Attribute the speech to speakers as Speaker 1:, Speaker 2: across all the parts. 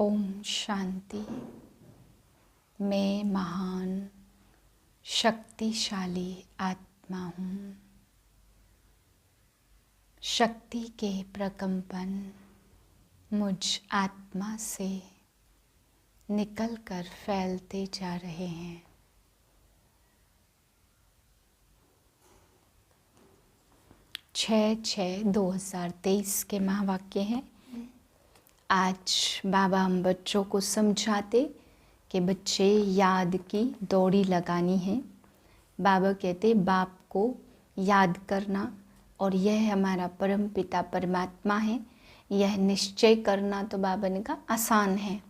Speaker 1: ओम शांति। मैं महान शक्तिशाली आत्मा हूँ। शक्ति के प्रकंपन मुझ आत्मा से निकलकर फैलते जा रहे हैं। छः 2023 के महावाक्य हैं। आज बाबा हम बच्चों को समझाते कि बच्चे याद की दौड़ी लगानी है। बाबा कहते बाप को याद करना और यह हमारा परम पिता परमात्मा है, यह निश्चय करना तो बाबा ने कहा आसान है।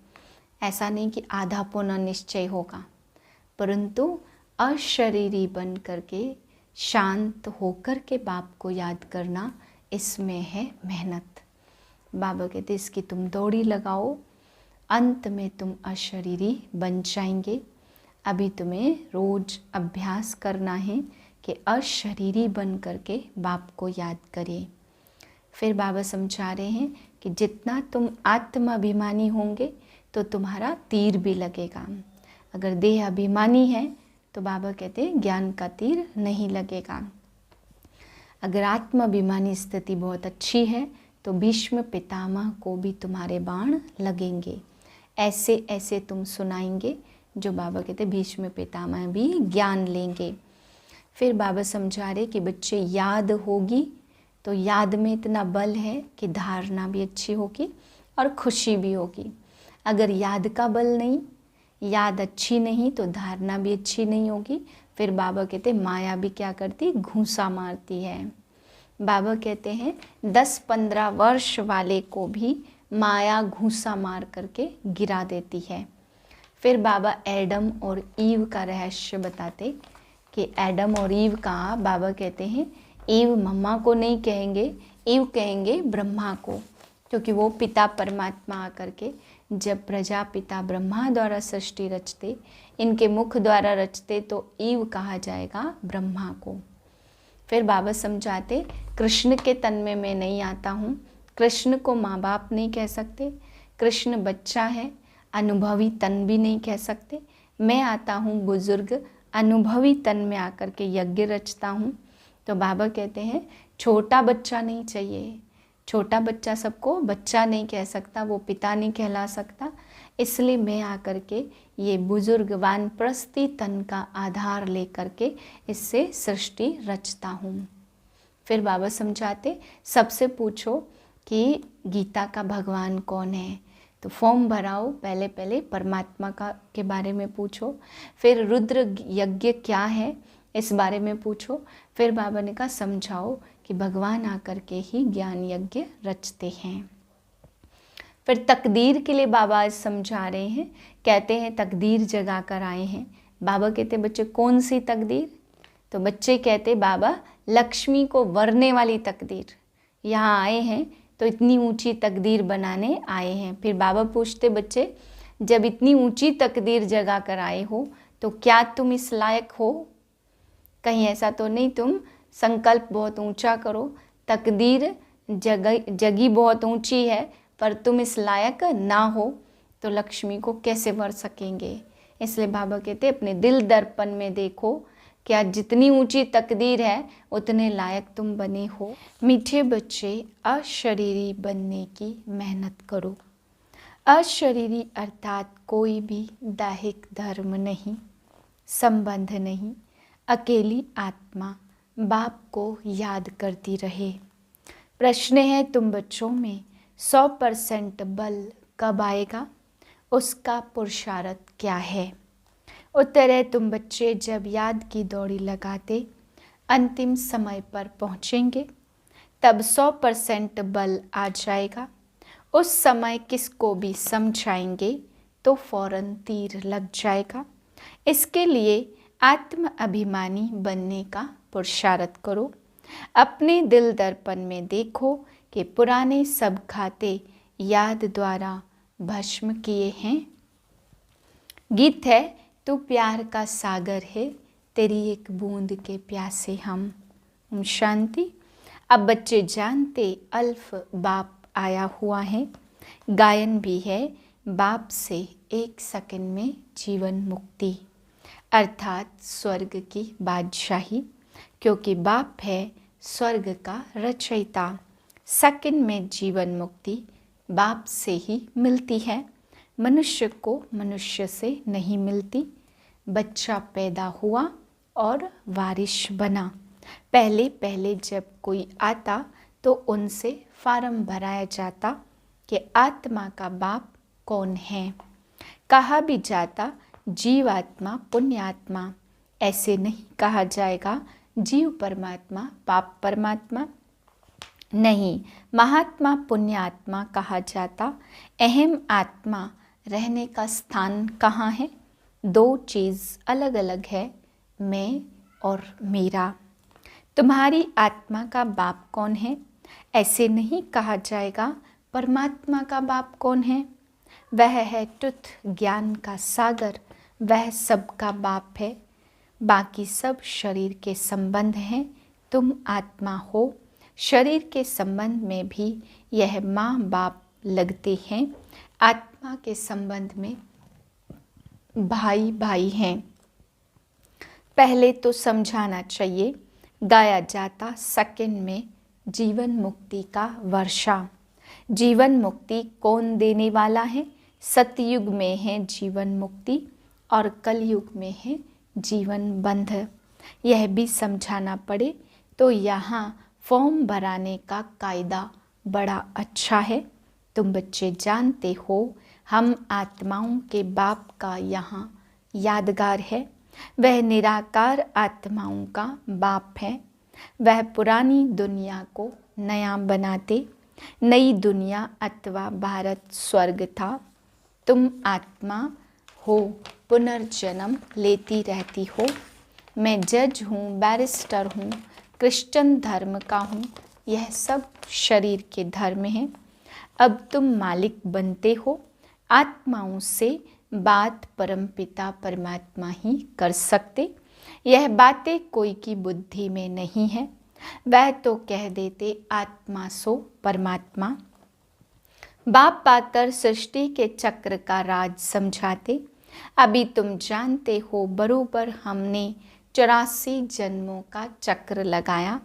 Speaker 1: ऐसा नहीं कि आधा पौना निश्चय होगा, परंतु अशरीरी बन करके शांत होकर के बाप को याद करना, इसमें है मेहनत। बाबा कहते इसकी तुम दौड़ी लगाओ, अंत में तुम अशरीरी बन जाएंगे। अभी तुम्हें रोज अभ्यास करना है कि अशरीरी बन करके बाप को याद करें। फिर बाबा समझा रहे हैं कि जितना तुम आत्माभिमानी होंगे तो तुम्हारा तीर भी लगेगा। अगर देह अभिमानी है तो बाबा कहते हैं ज्ञान का तीर नहीं लगेगा। अगर आत्माभिमानी स्थिति बहुत अच्छी है तो भीष्म पितामह को भी तुम्हारे बाण लगेंगे। ऐसे ऐसे तुम सुनाएंगे जो बाबा कहते भीष्म पितामह भी ज्ञान लेंगे। फिर बाबा समझा रहे कि बच्चे याद होगी तो याद में इतना बल है कि धारणा भी अच्छी होगी और खुशी भी होगी। अगर याद का बल नहीं, याद अच्छी नहीं तो धारणा भी अच्छी नहीं होगी। फिर बाबा कहते माया भी क्या करती, घूंसा मारती है। बाबा कहते हैं 10-15 वर्ष वाले को भी माया घूंसा मार करके गिरा देती है। फिर बाबा एडम और ईव का रहस्य बताते कि एडम और ईव का, बाबा कहते हैं ईव मम्मा को नहीं कहेंगे, ईव कहेंगे ब्रह्मा को, क्योंकि वो पिता परमात्मा आकर के जब प्रजापिता ब्रह्मा द्वारा सृष्टि रचते, इनके मुख द्वारा रचते तो ईव कहा जाएगा ब्रह्मा को। फिर बाबा समझाते कृष्ण के तन में मैं नहीं आता हूँ। कृष्ण को माँ बाप नहीं कह सकते, कृष्ण बच्चा है, अनुभवी तन भी नहीं कह सकते। मैं आता हूँ बुजुर्ग, अनुभवी तन में आकर के यज्ञ रचता हूँ। तो बाबा कहते हैं छोटा बच्चा नहीं चाहिए। छोटा बच्चा सबको बच्चा नहीं कह सकता, वो पिता नहीं कहला सकता। इसलिए मैं आकर के ये बुजुर्ग वानप्रस्थी तन का आधार लेकर के इससे सृष्टि रचता हूँ। फिर बाबा समझाते सबसे पूछो कि गीता का भगवान कौन है, तो फॉर्म भराओ, पहले परमात्मा का के बारे में पूछो। फिर रुद्र यज्ञ क्या है इस बारे में पूछो। फिर बाबा ने कहा समझाओ कि भगवान आकर के ही ज्ञान यज्ञ रचते हैं। फिर तकदीर के लिए बाबा आज समझा रहे हैं। कहते हैं तकदीर जगा कर आए हैं। बाबा कहते बच्चे कौन सी तकदीर, तो बच्चे कहते बाबा लक्ष्मी को वरने वाली तकदीर। यहाँ आए हैं तो इतनी ऊंची तकदीर बनाने आए हैं। फिर बाबा पूछते बच्चे जब इतनी ऊंची तकदीर जगा कर आए हो तो क्या तुम इस लायक हो? कहीं ऐसा तो नहीं तुम संकल्प बहुत ऊंचा करो, तकदीर जगी बहुत ऊंची है पर तुम इस लायक ना हो तो लक्ष्मी को कैसे वर सकेंगे। इसलिए बाबा कहते अपने दिल दर्पण में देखो क्या जितनी ऊंची तकदीर है उतने लायक तुम बने हो। मीठे बच्चे अशरीरी बनने की मेहनत करो। अशरीरी अर्थात कोई भी दैहिक धर्म नहीं, संबंध नहीं, अकेली आत्मा बाप को याद करती रहे। प्रश्न है तुम बच्चों में 100% बल कब आएगा, उसका पुरुषार्थ क्या है? उत्तर है तुम बच्चे जब याद की दौड़ी लगाते अंतिम समय पर पहुँचेंगे तब 100% बल आ जाएगा। उस समय किसको भी समझाएंगे तो फौरन तीर लग जाएगा। इसके लिए आत्म अभिमानी बनने का पुरुषार्थ करो। अपने दिल दर्पण में देखो कि पुराने सब खाते याद द्वारा भस्म किए हैं। गीत है तू प्यार का सागर है, तेरी एक बूंद के प्यासे हम। ओम शांति। अब बच्चे जानते अल्फ बाप आया हुआ है, गायन भी है, बाप से 1 सेकंड में जीवन मुक्ति, अर्थात स्वर्ग की बादशाही, क्योंकि बाप है स्वर्ग का रचयिता। सेकंड में जीवन मुक्ति बाप से ही मिलती है, मनुष्य को मनुष्य से नहीं मिलती। बच्चा पैदा हुआ और वारिश बना। पहले पहले जब कोई आता तो उनसे फार्म भराया जाता कि आत्मा का बाप कौन है। कहा भी जाता जीवात्मा पुण्यात्मा, ऐसे नहीं कहा जाएगा जीव परमात्मा पाप परमात्मा, नहीं, महात्मा पुण्यात्मा कहा जाता। अहम आत्मा रहने का स्थान कहाँ है? 2 चीज़ अलग अलग है, मैं और मेरा। तुम्हारी आत्मा का बाप कौन है? ऐसे नहीं कहा जाएगा परमात्मा का बाप कौन है। वह है तुत ज्ञान का सागर, वह सबका बाप है। बाकी सब शरीर के संबंध हैं, तुम आत्मा हो। शरीर के संबंध में भी यह माँ बाप लगते हैं, आत्मा के संबंध में भाई भाई हैं। पहले तो समझाना चाहिए, गाया जाता सेकंड में जीवन मुक्ति का वर्षा। जीवन मुक्ति कौन देने वाला है? सतयुग में है जीवन मुक्ति और कलयुग में है जीवन बंध। यह भी समझाना पड़े तो यहाँ फॉर्म भराने का कायदा बड़ा अच्छा है। तुम बच्चे जानते हो हम आत्माओं के बाप का यहाँ यादगार है। वह निराकार आत्माओं का बाप है। वह पुरानी दुनिया को नया बनाते, नई दुनिया अथवा भारत स्वर्ग था। तुम आत्मा हो, पुनर्जन्म लेती रहती हो। मैं जज हूँ, बैरिस्टर हूँ, क्रिश्चियन धर्म का हूँ, यह सब शरीर के धर्म हैं। अब तुम मालिक बनते हो। आत्माओं से बात परमपिता परमात्मा ही कर सकते। यह बातें कोई की बुद्धि में नहीं है। वह तो कह देते आत्मा सो परमात्मा। बाप पाकर सृष्टि के चक्र का राज समझाते। अभी तुम जानते हो बरोबर हमने 84 जन्मों का चक्र लगाया।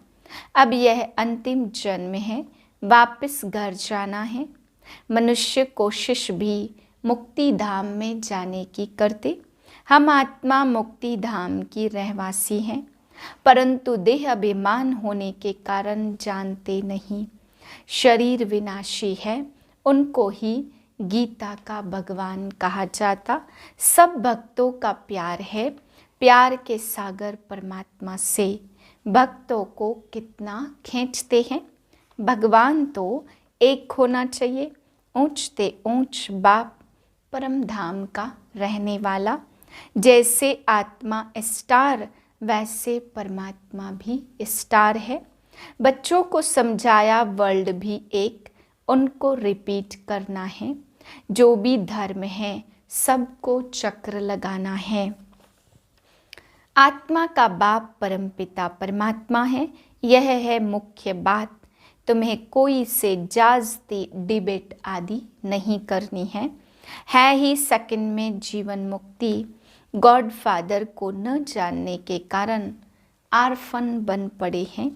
Speaker 1: अब यह अंतिम जन्म है, वापस घर जाना है। मनुष्य कोशिश भी मुक्ति धाम में जाने की करते। हम आत्मा मुक्ति धाम की रहवासी हैं, परंतु देह अभिमान होने के कारण जानते नहीं। शरीर विनाशी है, उनको ही गीता का भगवान कहा जाता। सब भक्तों का प्यार है, प्यार के सागर परमात्मा से भक्तों को कितना खींचते हैं। भगवान तो एक होना चाहिए। ऊंचते ऊंच बाप परम धाम का रहने वाला। जैसे आत्मा स्टार, वैसे परमात्मा भी स्टार है। बच्चों को समझाया वर्ल्ड भी एक, उनको रिपीट करना है। जो भी धर्म है सबको चक्र लगाना है। आत्मा का बाप परमपिता परमात्मा है, यह है मुख्य बात। तुम्हें कोई से जाजती डिबेट आदि नहीं करनी है ही सेकंड में जीवन मुक्ति। गॉड फादर को न जानने के कारण आर्फन बन पड़े हैं।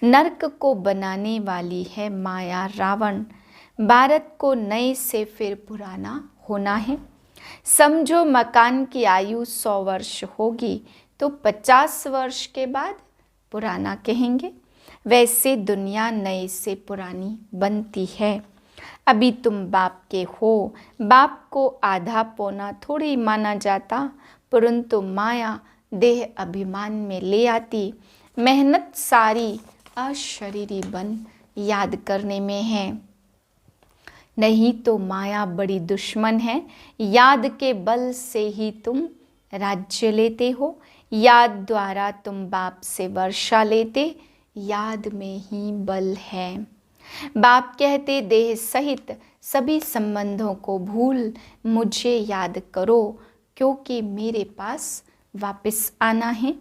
Speaker 1: नरक को बनाने वाली है माया रावण। भारत को नए से फिर पुराना होना है। समझो मकान की आयु 100 वर्ष होगी तो 50 वर्ष के बाद पुराना कहेंगे। वैसे दुनिया नए से पुरानी बनती है। अभी तुम बाप के हो। बाप को आधा पौना थोड़ी माना जाता, परंतु माया देह अभिमान में ले आती। मेहनत सारी अशरीरी बन याद करने में है। नहीं तो माया बड़ी दुश्मन है। याद के बल से ही तुम राज्य लेते हो। याद द्वारा तुम बाप से वर्षा लेते, याद में ही बल है। बाप कहते देह सहित सभी संबंधों को भूल मुझे याद करो, क्योंकि मेरे पास वापस आना है।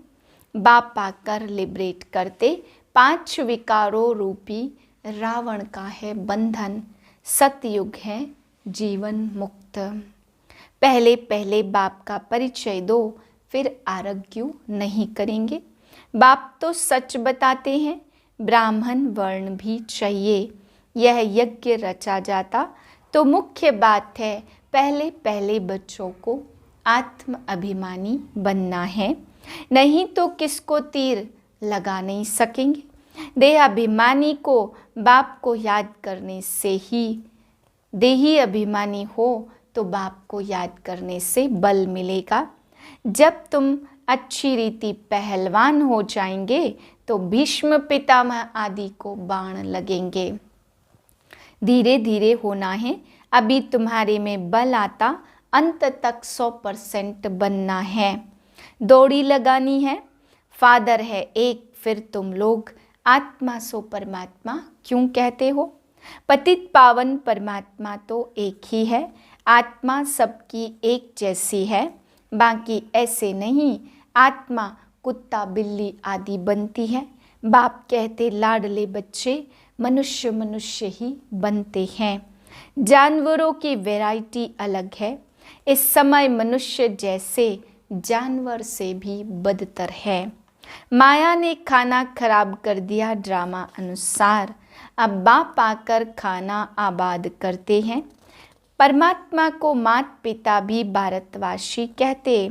Speaker 1: बाप आकर लिबरेट करते। 5 विकारों रूपी रावण का है बंधन। सतयुग है जीवन मुक्त। पहले पहले बाप का परिचय दो, फिर आरग्यू नहीं करेंगे। बाप तो सच बताते हैं, ब्राह्मण वर्ण भी चाहिए। यह यज्ञ रचा जाता तो मुख्य बात है, पहले पहले बच्चों को आत्म अभिमानी बनना है, नहीं तो किसको तीर लगा नहीं सकेंगे। देह अभिमानी को बाप को याद करने से ही, देही अभिमानी हो तो बाप को याद करने से बल मिलेगा। जब तुम अच्छी रीति पहलवान हो जाएंगे तो भीष्म पितामह आदि को बाण लगेंगे। धीरे धीरे होना है, अभी तुम्हारे में बल आता, अंत तक 100% बनना है। दौड़ी लगानी है, फादर है एक, फिर तुम लोग आत्मा सो परमात्मा क्यों कहते हो? पतित पावन परमात्मा तो एक ही है, आत्मा सबकी एक जैसी है, बाकी ऐसे नहीं आत्मा कुत्ता बिल्ली आदि बनती है। बाप कहते लाडले बच्चे मनुष्य मनुष्य ही बनते हैं। जानवरों की वैरायटी अलग है, इस समय मनुष्य जैसे जानवर से भी बदतर है। माया ने खाना खराब कर दिया ड्रामा अनुसार, अब बाप आकर खाना आबाद करते हैं। परमात्मा को माता पिता भी भारतवासी कहते,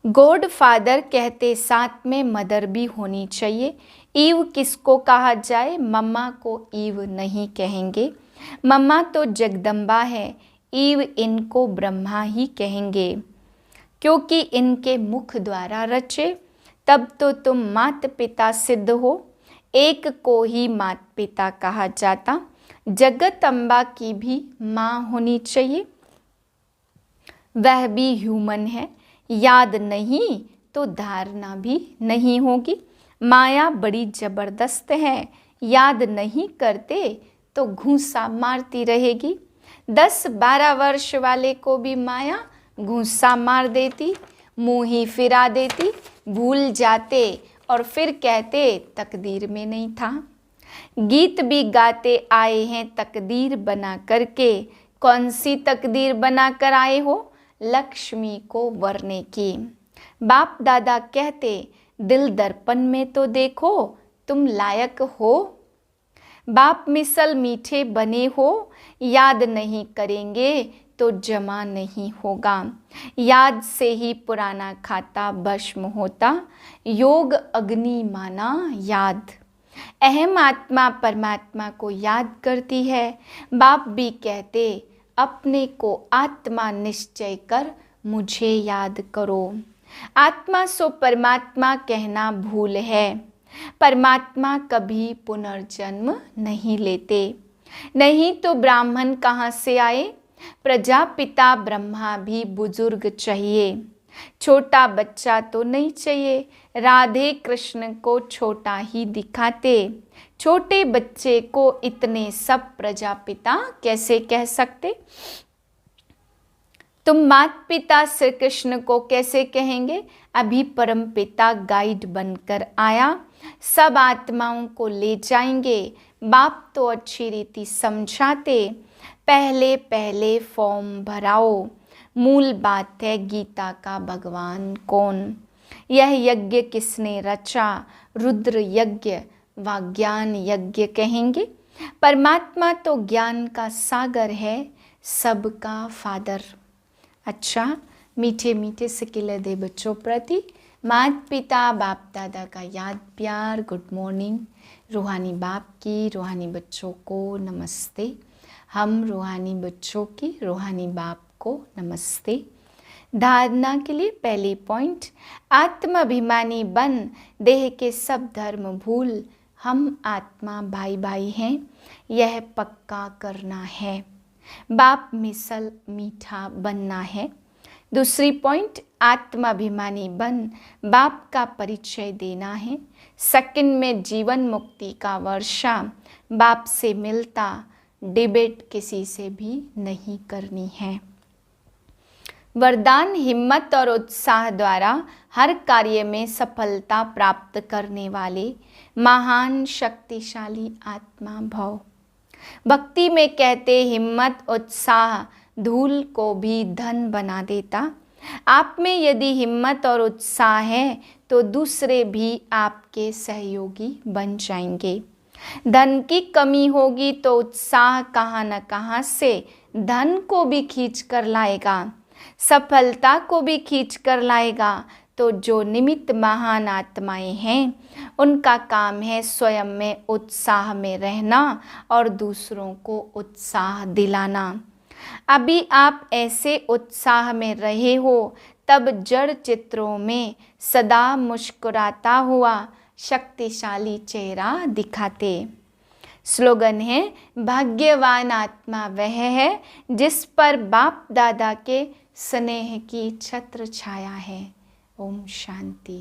Speaker 1: गॉड फादर कहते, साथ में मदर भी होनी चाहिए। ईव किसको कहा जाए? मम्मा को ईव नहीं कहेंगे, मम्मा तो जगदम्बा है, ईव इनको ब्रह्मा ही कहेंगे, क्योंकि इनके मुख द्वारा रचे। तब तो तुम माता पिता सिद्ध हो, एक को ही माता पिता कहा जाता। जगत अम्बा की भी माँ होनी चाहिए, वह भी ह्यूमन है। याद नहीं तो धारणा भी नहीं होगी। माया बड़ी जबरदस्त है, याद नहीं करते तो घूंसा मारती रहेगी। 10-12 वर्ष वाले को भी माया घूंसा मार देती, मुंह ही फिरा देती, भूल जाते और फिर कहते तकदीर में नहीं था। गीत भी गाते आए हैं तकदीर बना करके, कौन सी तकदीर बना कर आए हो? लक्ष्मी को वरने की। बाप दादा कहते दिल दर्पण में तो देखो तुम लायक हो। बाप मिसल मीठे बने हो, याद नहीं करेंगे तो जमा नहीं होगा। याद से ही पुराना खाता भस्म होता, योग अग्नि माना याद। अहम आत्मा परमात्मा को याद करती है। बाप भी कहते अपने को आत्मा निश्चय कर मुझे याद करो। आत्मा सो परमात्मा कहना भूल है, परमात्मा कभी पुनर्जन्म नहीं लेते। नहीं तो ब्राह्मण कहाँ से आए? प्रजापिता ब्रह्मा भी बुजुर्ग चाहिए, छोटा बच्चा तो नहीं चाहिए। राधे कृष्ण को छोटा ही दिखाते, छोटे बच्चे को इतने सब प्रजापिता कैसे कह सकते? तुम माता पिता श्री कृष्ण को कैसे कहेंगे? अभी परम पिता गाइड बनकर आया, सब आत्माओं को ले जाएंगे। बाप तो अच्छी रीति समझाते, पहले पहले फॉर्म भराओ। मूल बात है गीता का भगवान कौन, यह यज्ञ किसने रचा? रुद्र यज्ञ व ज्ञान यज्ञ कहेंगे। परमात्मा तो ज्ञान का सागर है, सबका फादर। अच्छा, मीठे मीठे सिकिले दे बच्चों प्रति माता पिता बाप दादा का याद प्यार, गुड मॉर्निंग। रूहानी बाप की रूहानी बच्चों को नमस्ते। हम रूहानी बच्चों की रूहानी बाप को नमस्ते। धारणा के लिए पहली पॉइंट, आत्माभिमानी बन, देह के सब धर्म भूल। हम आत्मा भाई भाई हैं, यह पक्का करना है। बाप मिसल मीठा बनना है। दूसरी पॉइंट, आत्माभिमानी बन, बाप का परिचय देना है। सेकंड में जीवन मुक्ति का वर्षा, बाप से मिलता, डिबेट किसी से भी नहीं करनी है। वरदान, हिम्मत और उत्साह द्वारा हर कार्य में सफलता प्राप्त करने वाले महान शक्तिशाली आत्मा भव। भक्ति में कहते हिम्मत उत्साह धूल को भी धन बना देता। आप में यदि हिम्मत और उत्साह है तो दूसरे भी आपके सहयोगी बन जाएंगे। धन की कमी होगी तो उत्साह कहाँ न कहाँ से धन को भी खींच कर लाएगा, सफलता को भी खींच कर लाएगा। तो जो निमित्त महान आत्माएं हैं उनका काम है स्वयं में उत्साह में रहना और दूसरों को उत्साह दिलाना। अभी आप ऐसे उत्साह में रहे हो तब जड़ चित्रों में सदा मुस्कुराता हुआ शक्तिशाली चेहरा दिखाते। स्लोगन है, भाग्यवान आत्मा वह है जिस पर बाप दादा के स्नेह की छत्र छाया है। ओम शांति।